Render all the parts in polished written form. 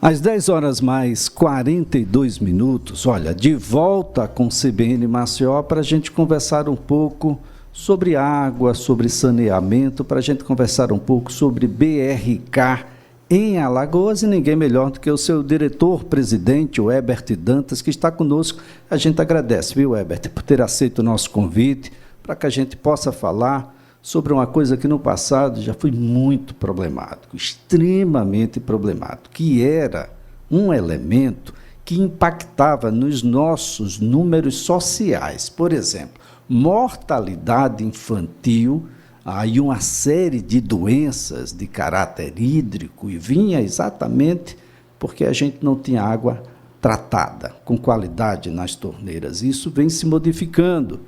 Às 10 horas mais 42 minutos, olha, de volta com o CBN Maceió para a gente conversar um pouco sobre água, sobre saneamento, para a gente conversar um pouco sobre BRK em Alagoas, e ninguém melhor do que o seu diretor-presidente, o Herbert Dantas, que está conosco. A gente agradece, viu, Herbert, por ter aceito o nosso convite, para que a gente possa falar sobre uma coisa que no passado já foi muito problemático, extremamente problemático, que era um elemento que impactava nos nossos números sociais. Por exemplo, mortalidade infantil, aí uma série de doenças de caráter hídrico, e vinha exatamente porque a gente não tinha água tratada com qualidade nas torneiras. Isso vem se modificando.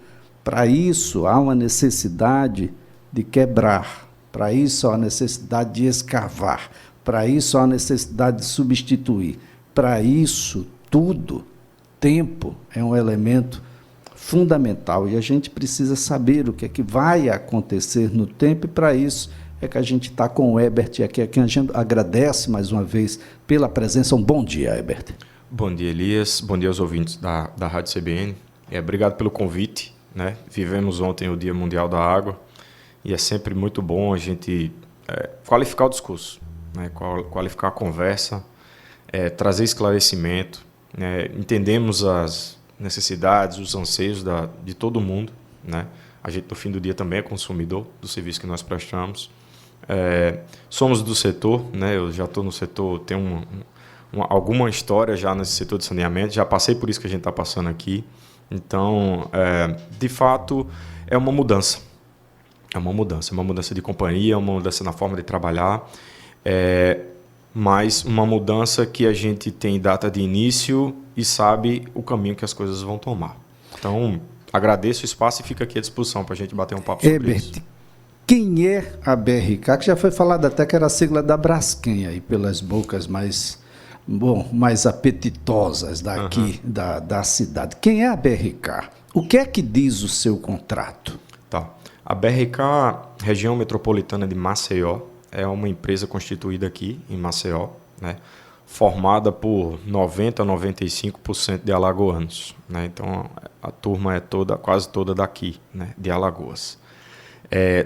Para isso, há uma necessidade de quebrar, para isso há a necessidade de escavar, para isso há a necessidade de substituir. Para isso tudo, tempo é um elemento fundamental e a gente precisa saber o que é que vai acontecer no tempo, e para isso é que a gente está com o Herbert aqui, a quem a gente agradece mais uma vez pela presença. Um bom dia, Herbert. Bom dia, Elias. Bom dia aos ouvintes da Rádio CBN. Obrigado pelo convite, né? Vivemos ontem o Dia Mundial da Água. E é sempre muito bom a gente qualificar o discurso, né? Qualificar a conversa, trazer esclarecimento, né? Entendemos as necessidades, os anseios de todo mundo, né? A gente, no fim do dia, também é consumidor do serviço que nós prestamos. Somos do setor, né? Eu já estou no setor, tenho alguma história já nesse setor de saneamento, já passei por isso que a gente está passando aqui. Então, de fato, é uma mudança. É uma mudança de companhia, uma mudança na forma de trabalhar, mas uma mudança que a gente tem data de início e sabe o caminho que as coisas vão tomar. Então, agradeço o espaço e fica aqui à disposição para a gente bater um papo sobre isso. Quem é a BRK? Que já foi falado até que era a sigla da Braskem, aí, pelas bocas mais apetitosas daqui, da cidade. Quem é a BRK? O que é que diz o seu contrato? Tá. A BRK, Região Metropolitana de Maceió, é uma empresa constituída aqui em Maceió, né, formada por 90% a 95% de alagoanos, né, então a turma é quase toda daqui, né, de Alagoas.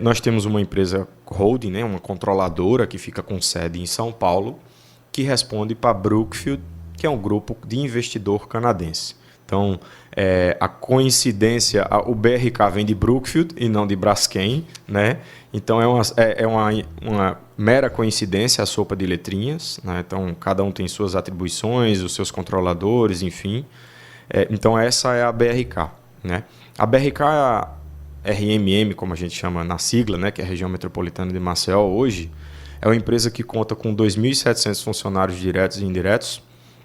Nós temos uma empresa holding, né, uma controladora que fica com sede em São Paulo, que responde para Brookfield, que é um grupo de investidor canadense. Então, a coincidência, o BRK vem de Brookfield e não de Braskem, né? Então, é uma mera coincidência a sopa de letrinhas, né? Então, cada um tem suas atribuições, os seus controladores, enfim. Então, essa é a BRK, né? A BRK, RMM, como a gente chama na sigla, né? Que é a Região Metropolitana de Maceió, hoje, é uma empresa que conta com 2.700 funcionários diretos e indiretos,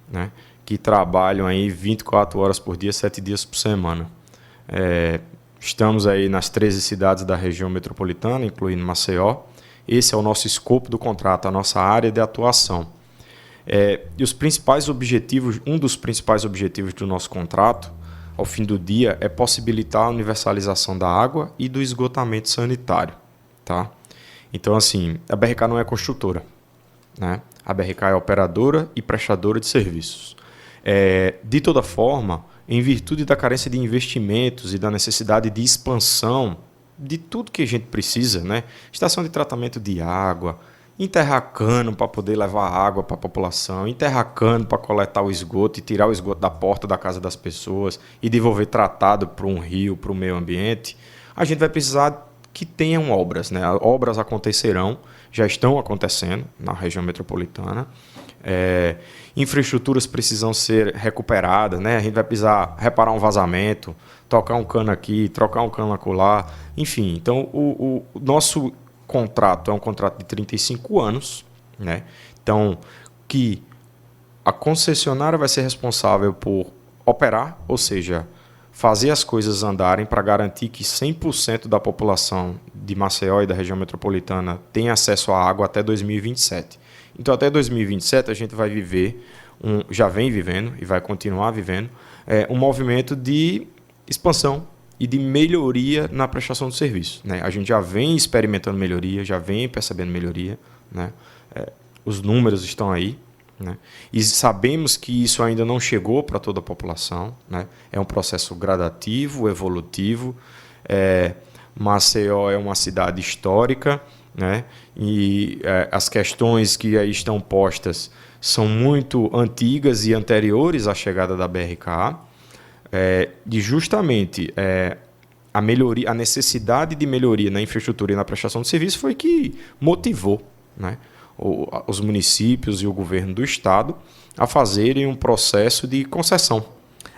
né, que trabalham aí 24 horas por dia, 7 dias por semana. Estamos aí nas 13 cidades da região metropolitana, incluindo Maceió. Esse é o nosso escopo do contrato, a nossa área de atuação. E os principais objetivos, um dos principais objetivos do nosso contrato, ao fim do dia, é possibilitar a universalização da água e do esgotamento sanitário, tá? Então, assim, a BRK não é construtora, né? A BRK é operadora e prestadora de serviços. De toda forma, em virtude da carência de investimentos e da necessidade de expansão de tudo que a gente precisa, né? Estação de tratamento de água, enterrar cano para poder levar água para a população, enterrar cano para coletar o esgoto e tirar o esgoto da porta da casa das pessoas e devolver tratado para um rio, para o meio ambiente, a gente vai precisar que tenham obras, né? Obras acontecerão, já estão acontecendo na região metropolitana. Infraestruturas precisam ser recuperadas, né? A gente vai precisar reparar um vazamento, tocar um cano aqui, trocar um cano acolá, enfim. Então, o nosso contrato é um contrato de 35 anos, né? Então, que a concessionária vai ser responsável por operar, ou seja, fazer as coisas andarem para garantir que 100% da população de Maceió e da região metropolitana tenha acesso à água até 2027. Então, até 2027, a gente vai viver, já vem vivendo e vai continuar vivendo, um movimento de expansão e de melhoria na prestação do serviço, né? A gente já vem experimentando melhoria, já vem percebendo melhoria, né? Os números estão aí, né? E sabemos que isso ainda não chegou para toda a população, né? É um processo gradativo, evolutivo. Maceió é uma cidade histórica, né? E as questões que aí estão postas são muito antigas e anteriores à chegada da BRK. E justamente a melhoria, a necessidade de melhoria na infraestrutura e na prestação de serviço foi que motivou, né, os municípios e o governo do estado a fazerem um processo de concessão.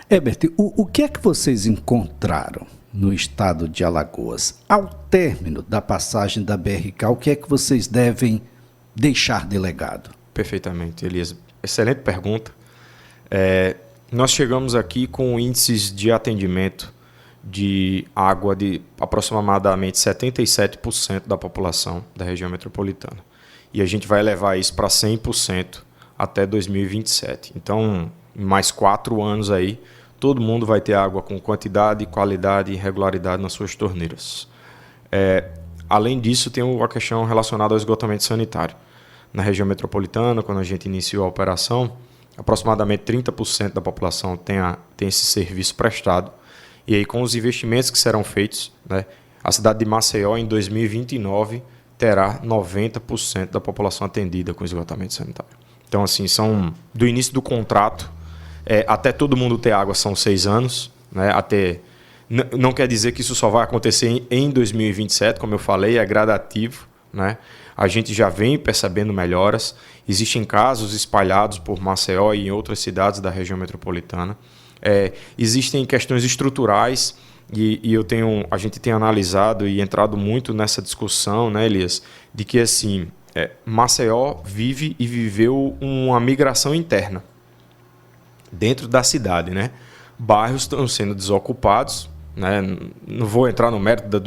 Herbert, o que é que vocês encontraram no estado de Alagoas ao término da passagem da BRK? O que é que vocês devem deixar de legado? Perfeitamente, Elias. Excelente pergunta. Nós chegamos aqui com índices de atendimento de água de aproximadamente 77% da população da região metropolitana. E a gente vai levar isso para 100% até 2027. Então, em mais 4 anos aí, todo mundo vai ter água com quantidade, qualidade e regularidade nas suas torneiras. Além disso, tem a questão relacionada ao esgotamento sanitário. Na região metropolitana, quando a gente iniciou a operação, aproximadamente 30% da população tem esse serviço prestado. E aí, com os investimentos que serão feitos, né, a cidade de Maceió, em 2029, terá 90% da população atendida com esgotamento sanitário. Então, assim, do início do contrato até todo mundo ter água são 6 anos. Né, não quer dizer que isso só vai acontecer em 2027, como eu falei, é gradativo. Né? A gente já vem percebendo melhoras. Existem casos espalhados por Maceió e em outras cidades da região metropolitana. Existem questões estruturais e a gente tem analisado e entrado muito nessa discussão, né, Elias, de que assim, Maceió vive e viveu uma migração interna dentro da cidade. Né? Bairros estão sendo desocupados, né? Não vou entrar no mérito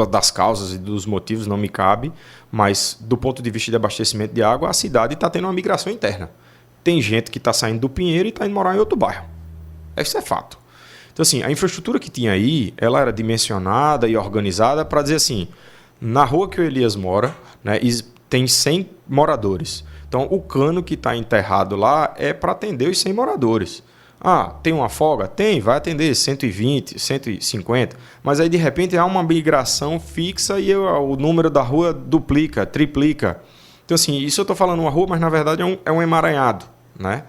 das causas e dos motivos, não me cabe, mas do ponto de vista de abastecimento de água, a cidade está tendo uma migração interna. Tem gente que está saindo do Pinheiro e está indo morar em outro bairro. Isso é fato. Então, assim, a infraestrutura que tinha aí, ela era dimensionada e organizada para dizer assim, na rua que o Elias mora, né, tem 100 moradores. Então, o cano que está enterrado lá é para atender os 100 moradores. Tem uma folga? Tem, vai atender 120, 150. Mas aí, de repente, há uma migração fixa e o número da rua duplica, triplica. Então, assim, isso eu estou falando uma rua, mas na verdade é um emaranhado, né?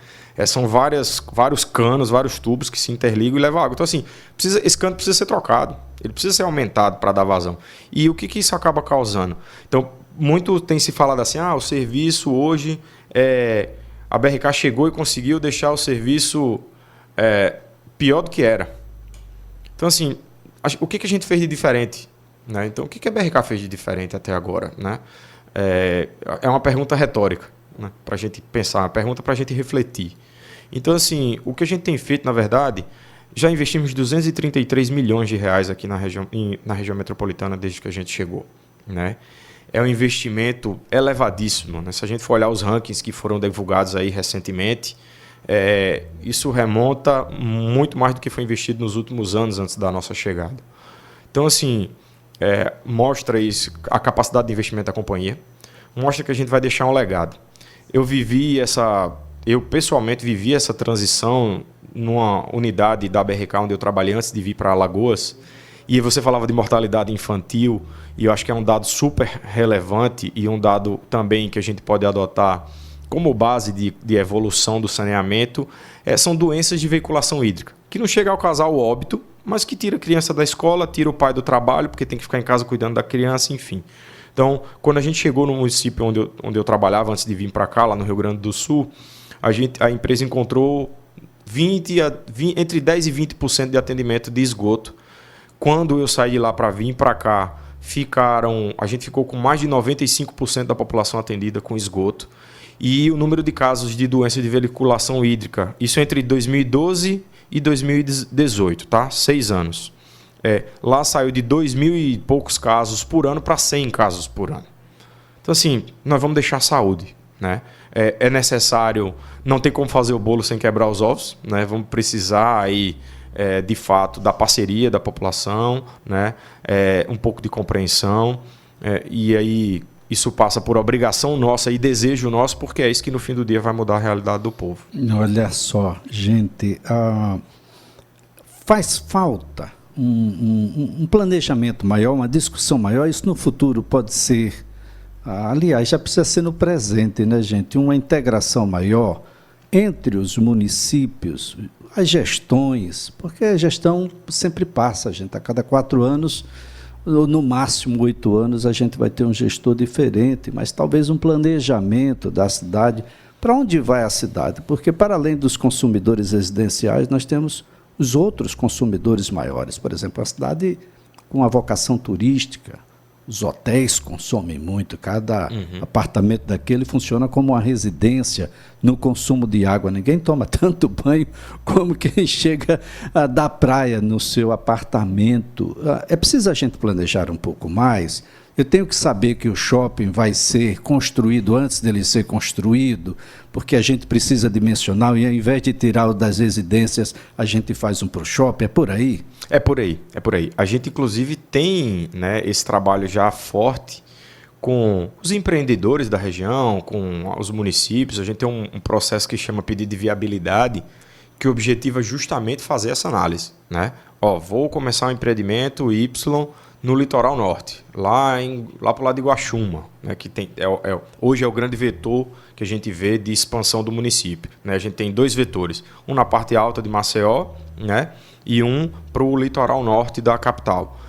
São vários canos, vários tubos que se interligam e levam água. Então, assim, esse cano precisa ser trocado. Ele precisa ser aumentado para dar vazão. E o que isso acaba causando? Então, muito tem se falado assim, o serviço hoje, a BRK chegou e conseguiu deixar o serviço pior do que era. Então, assim, o que a gente fez de diferente? Né? Então, o que a BRK fez de diferente até agora? Né? É uma pergunta retórica, né? Para a gente pensar, uma pergunta para a gente refletir. Então, assim, o que a gente tem feito, na verdade, já investimos 233 milhões de reais aqui na região metropolitana desde que a gente chegou. Né? É um investimento elevadíssimo. Né? Se a gente for olhar os rankings que foram divulgados aí recentemente, isso remonta muito mais do que foi investido nos últimos anos antes da nossa chegada. Então, assim, mostra isso, a capacidade de investimento da companhia, mostra que a gente vai deixar um legado. Eu pessoalmente vivi essa transição numa unidade da BRK onde eu trabalhei antes de vir para Alagoas, e você falava de mortalidade infantil, e eu acho que é um dado super relevante e um dado também que a gente pode adotar como base de evolução do saneamento, são doenças de veiculação hídrica, que não chega a causar o óbito, mas que tira a criança da escola, tira o pai do trabalho, porque tem que ficar em casa cuidando da criança, enfim. Então, quando a gente chegou no município onde eu trabalhava antes de vir para cá, lá no Rio Grande do Sul, a empresa encontrou entre 10% e 20% de atendimento de esgoto. Quando eu saí de lá para vir para cá, a gente ficou com mais de 95% da população atendida com esgoto. E o número de casos de doença de veiculação hídrica, isso entre 2012 e 2018, tá? 6 anos. Lá saiu de 2.000 e poucos casos por ano para 100 casos por ano. Então, assim, nós vamos deixar a saúde. Né? É necessário, não tem como fazer o bolo sem quebrar os ovos. Né? Vamos precisar, aí, de fato, da parceria da população, né? Um pouco de compreensão. E aí, isso passa por obrigação nossa e desejo nosso, porque é isso que no fim do dia vai mudar a realidade do povo. Olha só, gente, faz falta um planejamento maior, uma discussão maior. Isso no futuro pode ser, aliás, já precisa ser no presente, né, gente? Uma integração maior entre os municípios, as gestões, porque a gestão sempre passa, gente, a cada 4 anos, ou no máximo 8 anos, a gente vai ter um gestor diferente, mas talvez um planejamento da cidade. Para onde vai a cidade? Porque, para além dos consumidores residenciais, nós temos os outros consumidores maiores. Por exemplo, a cidade com a vocação turística, os hotéis consomem muito, cada apartamento daquele funciona como uma residência no consumo de água. Ninguém toma tanto banho como quem chega da praia no seu apartamento. É preciso a gente planejar um pouco mais. Eu tenho que saber que o shopping vai ser construído antes dele ser construído, porque a gente precisa dimensionar e ao invés de tirar o das residências, a gente faz um para o shopping. É por aí? É por aí, é por aí. A gente, inclusive, tem, né, esse trabalho já forte com os empreendedores da região, com os municípios. A gente tem um processo que chama pedido de viabilidade, que o objetivo é justamente fazer essa análise, né? Vou começar um empreendimento Y no litoral norte, lá para o lado de Guaxuma, né, que hoje é o grande vetor que a gente vê de expansão do município, né? A gente tem 2 vetores, um na parte alta de Maceió, né, e um para o litoral norte da capital.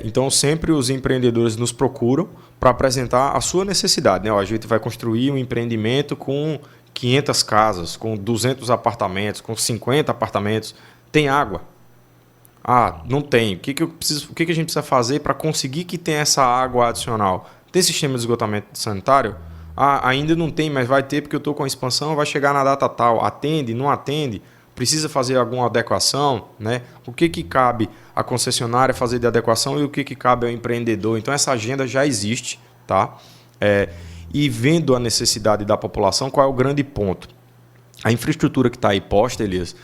Então, sempre os empreendedores nos procuram para apresentar a sua necessidade, né? A gente vai construir um empreendimento com 500 casas, com 200 apartamentos, com 50 apartamentos. Tem água? Não tem. O que a gente precisa fazer para conseguir que tenha essa água adicional? Tem sistema de esgotamento sanitário? Ainda não tem, mas vai ter porque eu estou com a expansão, vai chegar na data tal. Atende, não atende? Precisa fazer alguma adequação, né? O que cabe à concessionária fazer de adequação e o que cabe ao empreendedor? Então, essa agenda já existe, tá? E vendo a necessidade da população, qual é o grande ponto? A infraestrutura que está aí posta, Elias,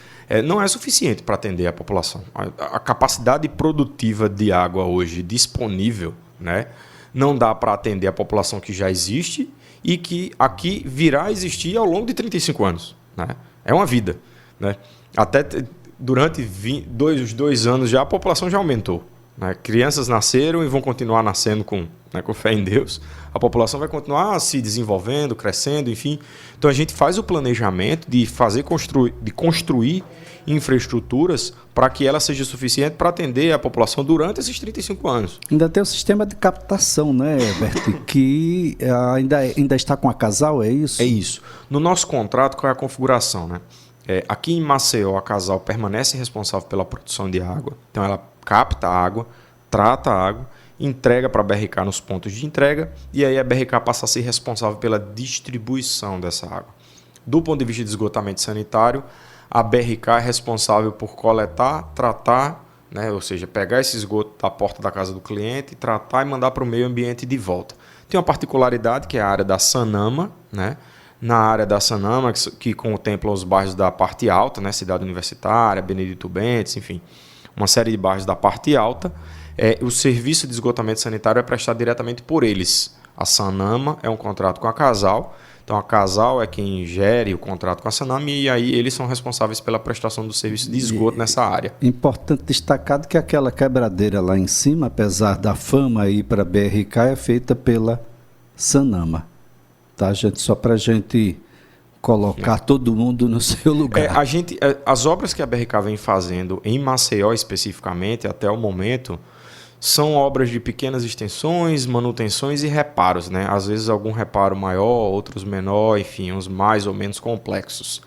não é suficiente para atender a população. A capacidade produtiva de água hoje disponível, né, não dá para atender a população que já existe e que aqui virá a existir ao longo de 35 anos. Né? É uma vida. Né? Até durante os 2 anos já a população já aumentou. Né? Crianças nasceram e vão continuar nascendo com fé em Deus. A população vai continuar se desenvolvendo, crescendo, enfim. Então a gente faz o planejamento de construir infraestruturas para que ela seja suficiente para atender a população durante esses 35 anos. Ainda tem o sistema de captação, né, Herbert, que ainda está com a Casal, é isso? É isso. No nosso contrato, qual é a configuração? Né? Aqui em Maceió, a Casal permanece responsável pela produção de água. Então ela capta a água, trata a água, entrega para a BRK nos pontos de entrega e aí a BRK passa a ser responsável pela distribuição dessa água. Do ponto de vista de esgotamento sanitário, a BRK é responsável por coletar, tratar, né, ou seja, pegar esse esgoto da porta da casa do cliente, tratar e mandar para o meio ambiente de volta. Tem uma particularidade que é a área da Sanama, né? Na área da Sanama, que contempla os bairros da parte alta, né, Cidade Universitária, Benedito Bentes, enfim, uma série de bairros da parte alta. O serviço de esgotamento sanitário é prestado diretamente por eles. A Sanama é um contrato com a Casal, então a Casal é quem gere o contrato com a Sanama e aí eles são responsáveis pela prestação do serviço de esgoto nessa área. Importante destacar que aquela quebradeira lá em cima, apesar da fama ir para a BRK, é feita pela Sanama. Tá, gente? Só para a gente colocar todo mundo no seu lugar. As obras que a BRK vem fazendo em Maceió especificamente, até o momento, são obras de pequenas extensões, manutenções e reparos, né? Às vezes algum reparo maior, outros menor, enfim, uns mais ou menos complexos.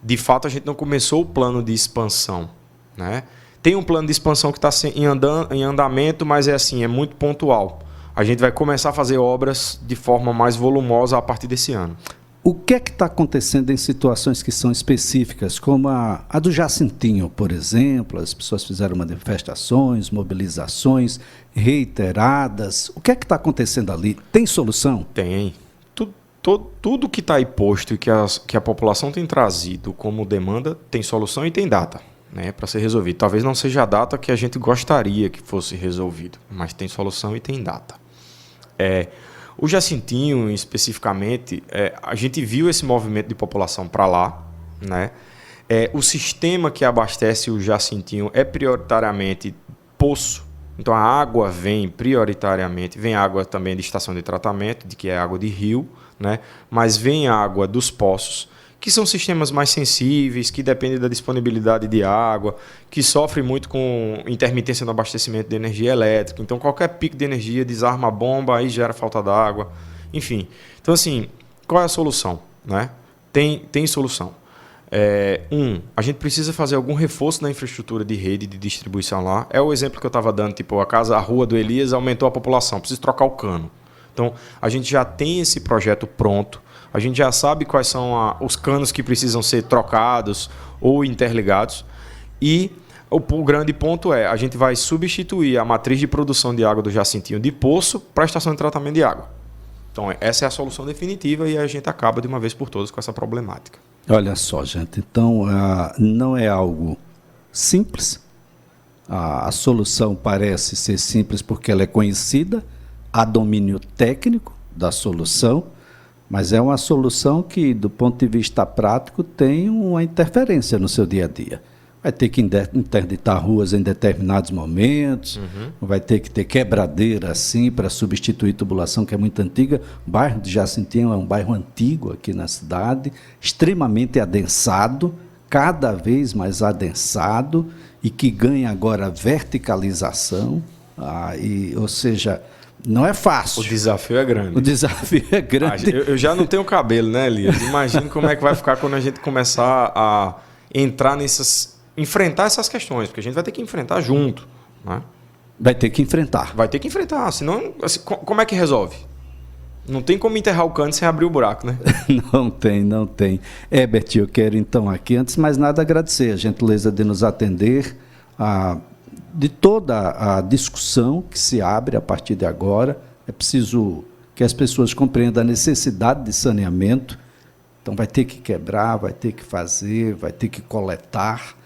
De fato, a gente não começou o plano de expansão, né? Tem um plano de expansão que está em andamento, mas é muito pontual. A gente vai começar a fazer obras de forma mais volumosa a partir desse ano. O que é que está acontecendo em situações que são específicas, como a do Jacintinho, por exemplo? As pessoas fizeram manifestações, mobilizações reiteradas. O que é que está acontecendo ali? Tem solução? Tem. Tudo que está aí posto e que a população tem trazido como demanda tem solução e tem data, né, para ser resolvido. Talvez não seja a data que a gente gostaria que fosse resolvido, mas tem solução e tem data. O Jacintinho, especificamente, a gente viu esse movimento de população para lá, né? O sistema que abastece o Jacintinho é prioritariamente poço. Então a água vem prioritariamente, vem água também de estação de tratamento, que é água de rio, né? Mas vem água dos poços, que são sistemas mais sensíveis, que dependem da disponibilidade de água, que sofrem muito com intermitência no abastecimento de energia elétrica. Então qualquer pico de energia desarma a bomba, aí gera falta d'água, enfim. Então assim, qual é a solução, né? Tem solução. A gente precisa fazer algum reforço na infraestrutura de rede de distribuição lá. É o exemplo que eu estava dando, tipo, a rua do Elias aumentou a população, precisa trocar o cano. Então, a gente já tem esse projeto pronto, a gente já sabe quais são os canos que precisam ser trocados ou interligados. E o grande ponto a gente vai substituir a matriz de produção de água do Jacintinho de poço para a estação de tratamento de água. Então, essa é a solução definitiva e a gente acaba de uma vez por todas com essa problemática. Olha só, gente, então não é algo simples. A solução parece ser simples porque ela é conhecida, há domínio técnico da solução, mas é uma solução que, do ponto de vista prático, tem uma interferência no seu dia a dia. Vai ter que interditar ruas em determinados momentos, vai ter que ter quebradeira assim para substituir tubulação que é muito antiga. O bairro de Jacintinho é um bairro antigo aqui na cidade, extremamente adensado, cada vez mais adensado e que ganha agora verticalização, ou seja, não é fácil. O desafio é grande. O desafio é grande. Eu já não tenho cabelo, né, Elias? Imagine como é que vai ficar quando a gente começar a entrar enfrentar essas questões, porque a gente vai ter que enfrentar junto, né? Vai ter que enfrentar. Vai ter que enfrentar, senão, assim, como é que resolve? Não tem como enterrar o cano sem abrir o buraco, né? Não tem. Herbert, eu quero então aqui, antes de mais nada, agradecer a gentileza de nos atender, de toda a discussão que se abre a partir de agora. É preciso que as pessoas compreendam a necessidade de saneamento, então vai ter que quebrar, vai ter que fazer, vai ter que coletar.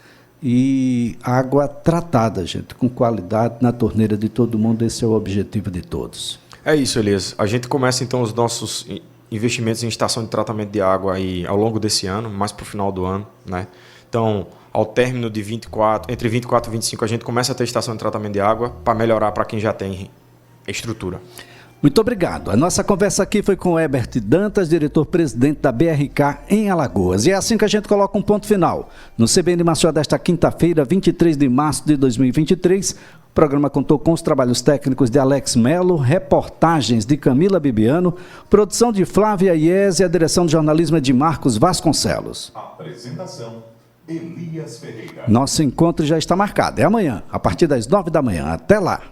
E água tratada, gente, com qualidade na torneira de todo mundo, esse é o objetivo de todos. É isso, Elias. A gente começa então os nossos investimentos em estação de tratamento de água aí, ao longo desse ano, mais para o final do ano, né? Então, ao término de entre 24 e 25, a gente começa a ter estação de tratamento de água para melhorar para quem já tem estrutura. Muito obrigado. A nossa conversa aqui foi com o Herbert Dantas, diretor-presidente da BRK em Alagoas. E é assim que a gente coloca um ponto final. No CBN Maceió desta quinta-feira, 23 de março de 2023, o programa contou com os trabalhos técnicos de Alex Melo, reportagens de Camila Bibiano, produção de Flávia Iese e a direção de jornalismo é de Marcos Vasconcelos. Apresentação, Elias Ferreira. Nosso encontro já está marcado. É amanhã, a partir das 9 da manhã. Até lá.